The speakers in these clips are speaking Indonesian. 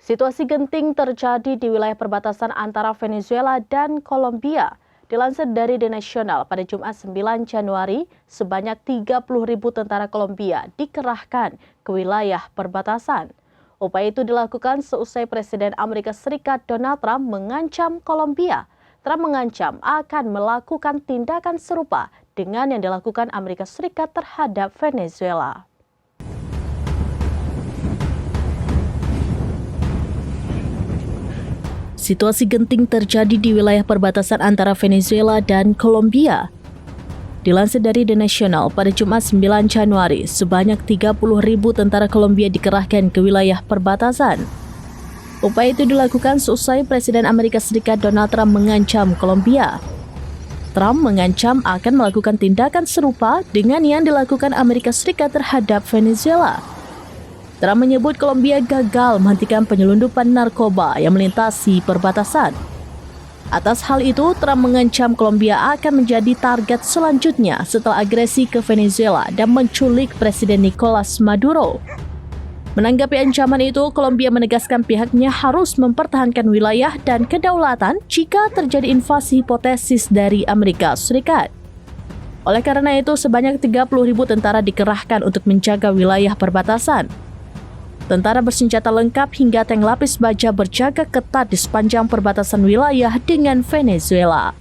Situasi genting terjadi di wilayah perbatasan antara Venezuela dan Kolombia. Dilansir dari The National, pada Jumat 9 Januari, sebanyak 30.000 tentara Kolombia dikerahkan ke wilayah perbatasan. Upaya itu dilakukan seusai Presiden Amerika Serikat Donald Trump mengancam Kolombia. Trump mengancam akan melakukan tindakan serupa dengan yang dilakukan Amerika Serikat terhadap Venezuela. Situasi genting terjadi di wilayah perbatasan antara Venezuela dan Kolombia. Dilansir dari The National, pada Jumat 9 Januari, sebanyak 30.000 tentara Kolombia dikerahkan ke wilayah perbatasan. Upaya itu dilakukan seusai Presiden Amerika Serikat Donald Trump mengancam Kolombia. Trump mengancam akan melakukan tindakan serupa dengan yang dilakukan Amerika Serikat terhadap Venezuela. Trump menyebut Kolombia gagal menghentikan penyelundupan narkoba yang melintasi perbatasan. Atas hal itu, Trump mengancam Kolombia akan menjadi target selanjutnya setelah agresi ke Venezuela dan menculik Presiden Nicolas Maduro. Menanggapi ancaman itu, Kolombia menegaskan pihaknya harus mempertahankan wilayah dan kedaulatan jika terjadi invasi hipotesis dari Amerika Serikat. Oleh karena itu, sebanyak 30.000 tentara dikerahkan untuk menjaga wilayah perbatasan. Tentara bersenjata lengkap hingga tank lapis baja berjaga ketat di sepanjang perbatasan wilayah dengan Venezuela.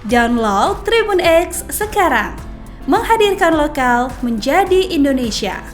Download Tribun X sekarang, menghadirkan lokal menjadi Indonesia.